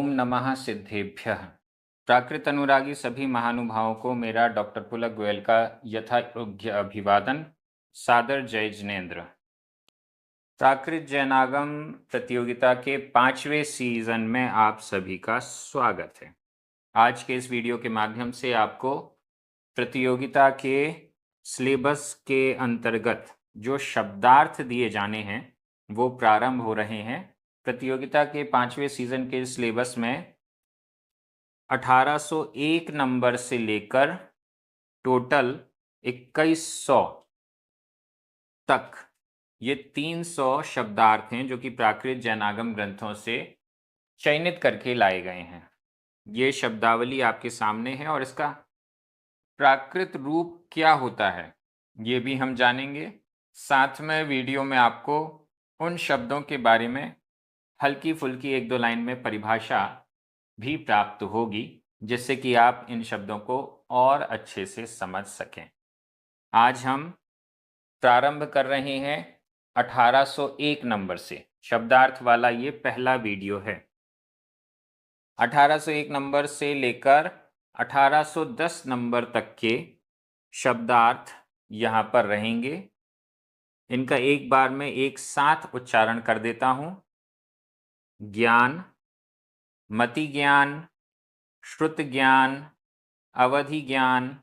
ओम नमः सिद्धेभ्यः। प्राकृत अनुरागी सभी महानुभावों को मेरा डॉक्टर पुलक गोयल का यथायोग्य अभिवादन। सादर जय जिनेन्द्र। प्राकृत जैनागम प्रतियोगिता के 5वें सीजन में आप सभी का स्वागत है। आज के इस वीडियो के माध्यम से आपको प्रतियोगिता के सिलेबस के अंतर्गत जो शब्दार्थ दिए जाने हैं वो प्रारंभ हो रहे हैं। प्रतियोगिता के 5वें सीजन के सिलेबस में 1801 नंबर से लेकर टोटल 2100 तक ये 300 शब्दार्थ हैं जो कि प्राकृत जैनागम ग्रंथों से चयनित करके लाए गए हैं। ये शब्दावली आपके सामने है और इसका प्राकृत रूप क्या होता है ये भी हम जानेंगे। साथ में वीडियो में आपको उन शब्दों के बारे में हल्की फुल्की 1-2 लाइन में परिभाषा भी प्राप्त होगी जिससे कि आप इन शब्दों को और अच्छे से समझ सकें। आज हम प्रारंभ कर रहे हैं 1801 नंबर से। शब्दार्थ वाला ये पहला वीडियो है। 1801 नंबर से लेकर 1810 नंबर तक के शब्दार्थ यहाँ पर रहेंगे। इनका एक बार में एक साथ उच्चारण कर देता हूँ। ज्ञान, मति ज्ञान, श्रुत ज्ञान, अवधि ज्ञान,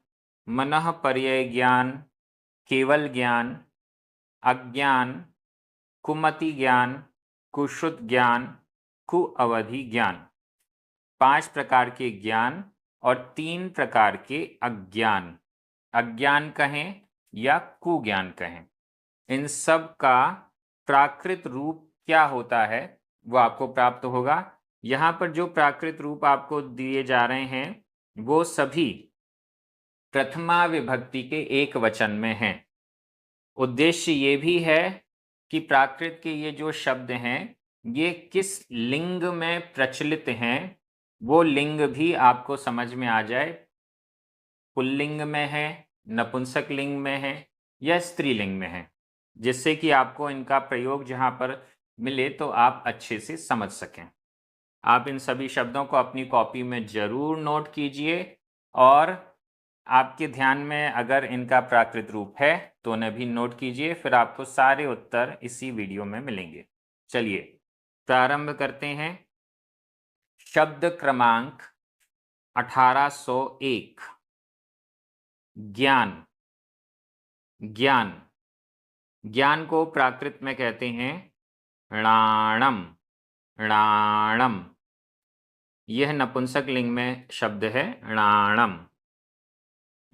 मनः पर्यय ज्ञान, केवल ज्ञान, अज्ञान, कुमति ज्ञान, कुश्रुत ज्ञान, कुअवधि ज्ञान। 5 प्रकार के ज्ञान और 3 प्रकार के अज्ञान। अज्ञान कहें या कुज्ञान कहें। इन सब का प्राकृत रूप क्या होता है वो आपको प्राप्त होगा। यहाँ पर जो प्राकृत रूप आपको दिए जा रहे हैं वो सभी प्रथमा विभक्ति के एक वचन में हैं। उद्देश्य ये भी है कि प्राकृत के ये जो शब्द हैं ये किस लिंग में प्रचलित हैं वो लिंग भी आपको समझ में आ जाए। पुल्लिंग में है, नपुंसक लिंग में है या स्त्रीलिंग में है, जिससे कि आपको इनका प्रयोग जहाँ पर मिले तो आप अच्छे से समझ सकें। आप इन सभी शब्दों को अपनी कॉपी में ज़रूर नोट कीजिए और आपके ध्यान में अगर इनका प्राकृत रूप है तो उन्हें भी नोट कीजिए। फिर आपको सारे उत्तर इसी वीडियो में मिलेंगे। चलिए प्रारंभ करते हैं। शब्द क्रमांक 1801 ज्ञान। ज्ञान ज्ञान को प्राकृत में कहते हैं णाणम। णाणम यह नपुंसक लिंग में शब्द है णाणम।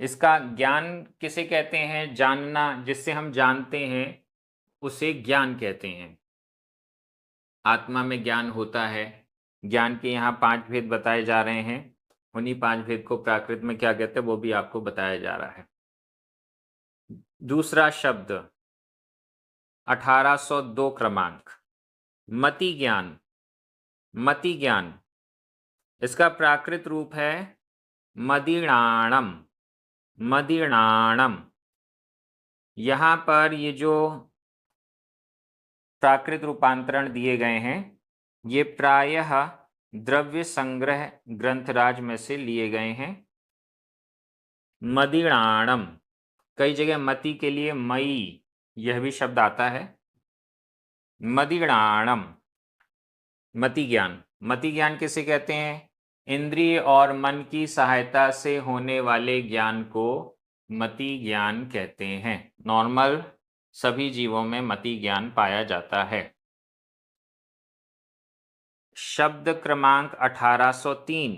इसका ज्ञान किसे कहते हैं? जानना, जिससे हम जानते हैं उसे ज्ञान कहते हैं। आत्मा में ज्ञान होता है। ज्ञान के यहाँ 5 भेद बताए जा रहे हैं। उन्हीं 5 भेद को प्राकृत में क्या कहते हैं वो भी आपको बताया जा रहा है। दूसरा शब्द 1802 क्रमांक मति ज्ञान। मति ज्ञान इसका प्राकृत रूप है मदिणाणम। मदिणाणम। यहाँ पर ये जो प्राकृत रूपांतरण दिए गए हैं ये प्रायः द्रव्य संग्रह ग्रंथराज में से लिए गए हैं। मदिणाणम कई जगह मति के लिए मई यह भी शब्द आता है। मदिणाणम मति ज्ञान। मति ज्ञान किसे कहते हैं? इंद्रिय और मन की सहायता से होने वाले ज्ञान को मति ज्ञान कहते हैं। नॉर्मल सभी जीवों में मति ज्ञान पाया जाता है। शब्द क्रमांक 1803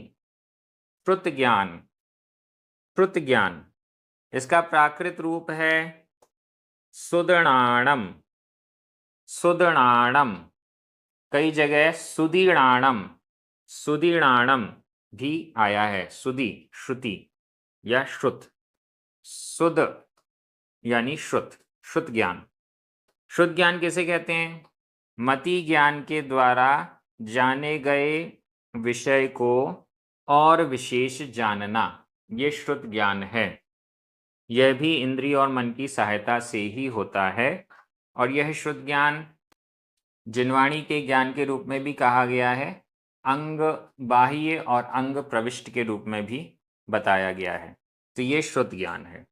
श्रुत ज्ञान। श्रुत ज्ञान इसका प्राकृत रूप है सुदणाणम। सुदणाणम कई जगह सुदीणाणम सुदीणाणम भी आया है। सुदी श्रुति या श्रुत। सुद यानी श्रुत। श्रुत ज्ञान। श्रुत ज्ञान किसे कहते हैं? मति ज्ञान के द्वारा जाने गए विषय को और विशेष जानना, ये श्रुत ज्ञान है। यह भी इंद्रिय और मन की सहायता से ही होता है और यह श्रुत ज्ञान जिनवाणी के ज्ञान के रूप में भी कहा गया है। अंग बाह्य और अंग प्रविष्ट के रूप में भी बताया गया है। तो ये श्रुत ज्ञान है।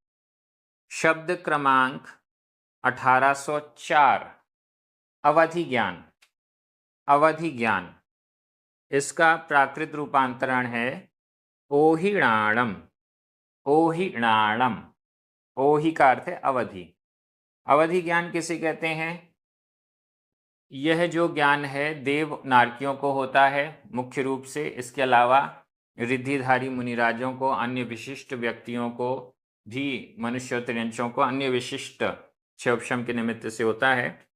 शब्द क्रमांक 1804 अवधि ज्ञान। अवधि ज्ञान, इसका प्राकृत रूपांतरण है ओहिणाणम। ओहिणाणम, ओहि का अर्थ है अवधि। अवधि ज्ञान किसे कहते हैं? यह जो ज्ञान है देव नारकियों को होता है मुख्य रूप से। इसके अलावा रिद्धिधारी मुनिराजों को, अन्य विशिष्ट व्यक्तियों को भी, मनुष्योत्तरंशों को अन्य विशिष्ट क्षोभशम के निमित्त से होता है।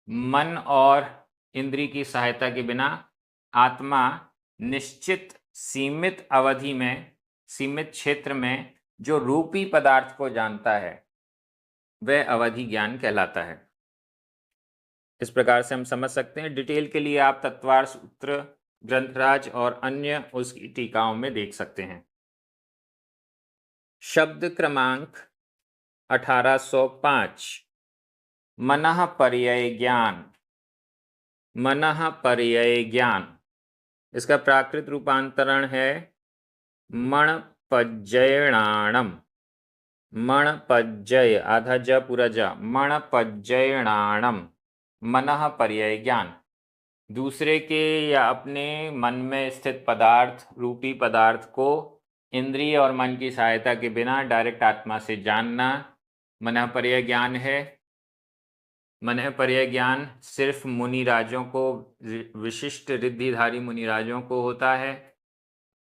मन और इंद्री की सहायता के बिना आत्मा निश्चित सीमित अवधि में, सीमित क्षेत्र में जो रूपी पदार्थ को जानता है वह अवधि ज्ञान कहलाता है। इस प्रकार से हम समझ सकते हैं। डिटेल के लिए आप तत्वार सूत्र, ग्रंथराज और अन्य उसकी टीकाओं में देख सकते हैं। शब्द क्रमांक 1805 मनः पर्यय ज्ञान। मनः पर्यय ज्ञान, इसका प्राकृत रूपांतरण है मणपज्जयणाणम। मणपज्जय, आधा ज पूरा ज, मणपज्जयणाणम, मनः पर्यय ज्ञान। दूसरे के या अपने मन में स्थित पदार्थ, रूपी पदार्थ को इंद्रिय और मन की सहायता के बिना डायरेक्ट आत्मा से जानना मनः पर्यय ज्ञान है। मनः पर्यय ज्ञान सिर्फ मुनिराजों को, विशिष्ट रिद्धिधारी मुनिराजों को होता है,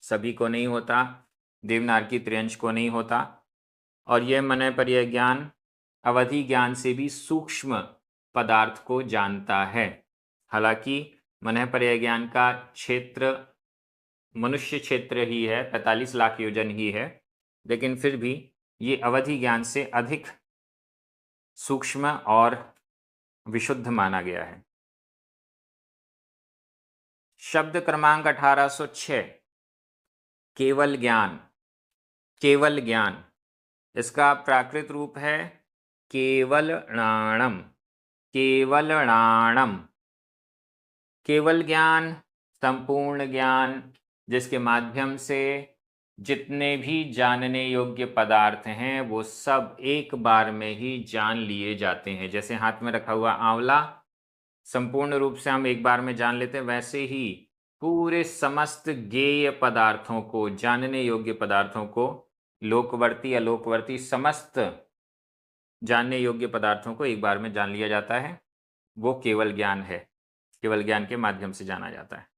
सभी को नहीं होता, देवनारकी त्रियंश को नहीं होता। और यह मनः पर्यय ज्ञान अवधि ज्ञान से भी सूक्ष्म पदार्थ को जानता है। हालांकि मनः पर्यय ज्ञान का क्षेत्र मनुष्य क्षेत्र ही है, 45 लाख योजन ही है, लेकिन फिर भी ये अवधि ज्ञान से अधिक सूक्ष्म और विशुद्ध माना गया है। शब्द क्रमांक 1806 केवल ज्ञान। केवल ज्ञान, इसका प्राकृत रूप है केवलणाणम। केवलणाणम, केवल ज्ञान, संपूर्ण ज्ञान, जिसके माध्यम से जितने भी जानने योग्य पदार्थ हैं वो सब एक बार में ही जान लिए जाते हैं। जैसे हाथ में रखा हुआ आंवला संपूर्ण रूप से हम एक बार में जान लेते हैं, वैसे ही पूरे समस्त ज्ञेय पदार्थों को, जानने योग्य पदार्थों को, लोकवर्ती अलोकवर्ती समस्त जानने योग्य पदार्थों को एक बार में जान लिया जाता है। वो केवल ज्ञान है। केवल ज्ञान के माध्यम से जाना जाता है।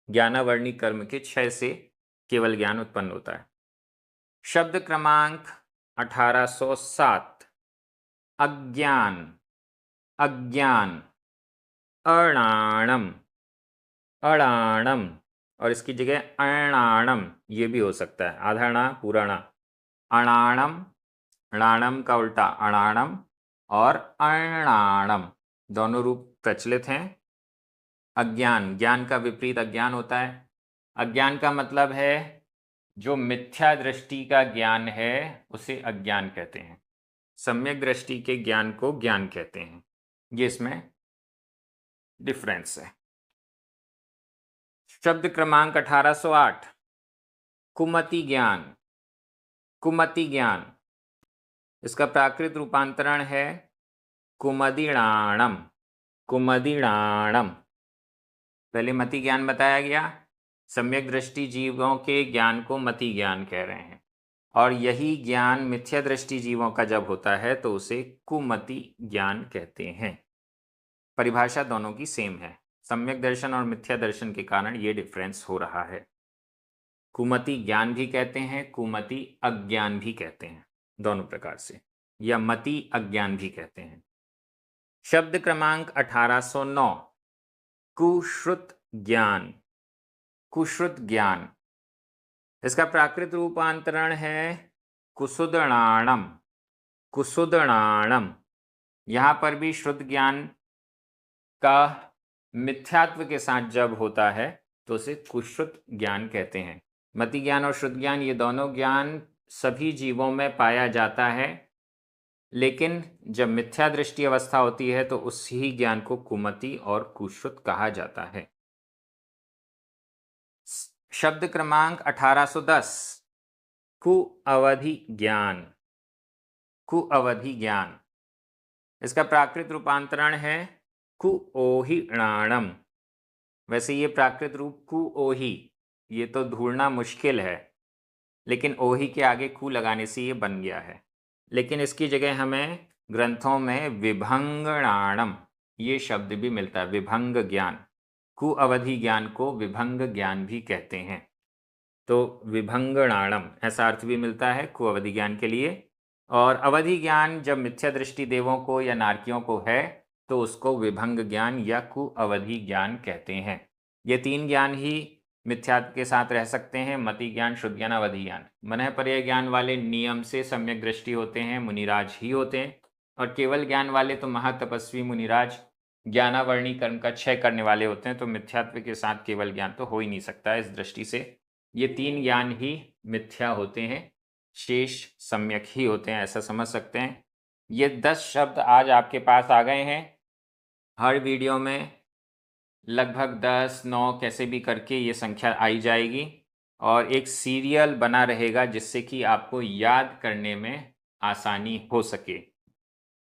ज्ञानावर्णी कर्म के क्षय से केवल ज्ञान उत्पन्न होता है। शब्द क्रमांक 1807 अज्ञान। अज्ञान, अणाणम। अणाणम, और इसकी जगह अणाणम ये भी हो सकता है, आधा अणा पूरा अणा। अणाणम, णाणम का उल्टा अणाणम, और अणाणम दोनों रूप प्रचलित हैं। अज्ञान, ज्ञान का विपरीत अज्ञान होता है। अज्ञान का मतलब है जो मिथ्या दृष्टि का ज्ञान है उसे अज्ञान कहते हैं। सम्यक दृष्टि के ज्ञान को ज्ञान कहते हैं। ये इसमें डिफरेंस है। शब्द क्रमांक 1808 कुमति ज्ञान। कुमति ज्ञान, इसका प्राकृत रूपांतरण है कुमदिणाणम। कुमदिणाणम, पहले मति ज्ञान बताया गया। सम्यक दृष्टि जीवों के ज्ञान को मति ज्ञान कह रहे हैं, और यही ज्ञान मिथ्या दृष्टि जीवों का जब होता है तो उसे कुमति ज्ञान कहते हैं। परिभाषा दोनों की सेम है। सम्यक दर्शन और मिथ्या दर्शन के कारण ये डिफरेंस हो रहा है। कुमति ज्ञान भी कहते हैं, कुमति अज्ञान भी कहते हैं, दोनों प्रकार से, या मति अज्ञान भी कहते हैं। शब्द क्रमांक 1809 कुश्रुत ज्ञान। कुश्रुत ज्ञान, इसका प्राकृत रूपांतरण है कुसुदणाणम। कुसुदणाणम, यहाँ पर भी शुद्ध ज्ञान का मिथ्यात्व के साथ जब होता है तो उसे कुश्रुत ज्ञान कहते हैं। मति ज्ञान और शुद्ध ज्ञान ये दोनों ज्ञान सभी जीवों में पाया जाता है, लेकिन जब मिथ्या दृष्टि अवस्था होती है तो उसी ज्ञान को कुमति और कुश्रुत कहा जाता है। शब्द क्रमांक 1810 कुअवधि ज्ञान। कुअवधि ज्ञान, इसका प्राकृत रूपांतरण है कुओहिणाणम। वैसे ये प्राकृत रूप कुओहि, ये तो ढूंढना मुश्किल है, लेकिन ओहि के आगे कु लगाने से ये बन गया है। लेकिन इसकी जगह हमें ग्रंथों में विभंगणाणम ये शब्द भी मिलता है, विभंग ज्ञान। कुअवधि ज्ञान को विभंग ज्ञान भी कहते हैं। तो विभंगणाणम ऐसा अर्थ भी मिलता है कुअवधि ज्ञान के लिए। और अवधि ज्ञान जब मिथ्या दृष्टि देवों को या नारकियों को है तो उसको विभंग ज्ञान या कुअवधि ज्ञान कहते हैं। ये तीन ज्ञान ही मिथ्या के साथ रह सकते हैं, मति ज्ञान, शुद्ध ज्ञान, अवधि ज्ञान। मनः पर्याय ज्ञान वाले नियम से सम्यक दृष्टि होते हैं, मुनिराज ही होते हैं। और केवल ज्ञान वाले तो महातपस्वी मुनिराज ज्ञानावर्णी कर्म का क्षय करने वाले होते हैं। तो मिथ्यात्व के साथ केवल ज्ञान तो हो ही नहीं सकता। इस दृष्टि से ये तीन ज्ञान ही मिथ्या होते हैं, शेष सम्यक ही होते हैं, ऐसा समझ सकते हैं। ये 10 शब्द आज आपके पास आ गए हैं। हर वीडियो में लगभग 10, 9 कैसे भी करके ये संख्या आई जाएगी और एक सीरियल बना रहेगा जिससे कि आपको याद करने में आसानी हो सके।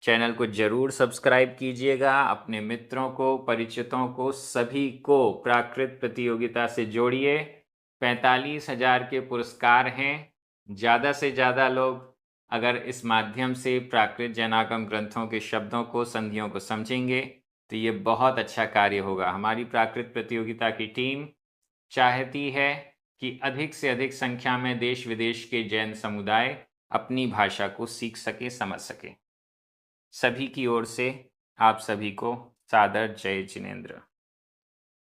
चैनल को जरूर सब्सक्राइब कीजिएगा, अपने मित्रों को, परिचितों को, सभी को प्राकृत प्रतियोगिता से जोड़िए। 45,000 के पुरस्कार हैं। ज़्यादा से ज़्यादा लोग अगर इस माध्यम से प्राकृत जैनागम ग्रंथों के शब्दों को, संधियों को समझेंगे तो ये बहुत अच्छा कार्य होगा। हमारी प्राकृत प्रतियोगिता की टीम चाहती है कि अधिक से अधिक संख्या में देश विदेश के जैन समुदाय अपनी भाषा को सीख सके, समझ सके। सभी की ओर से आप सभी को सादर जय जिनेंद्र।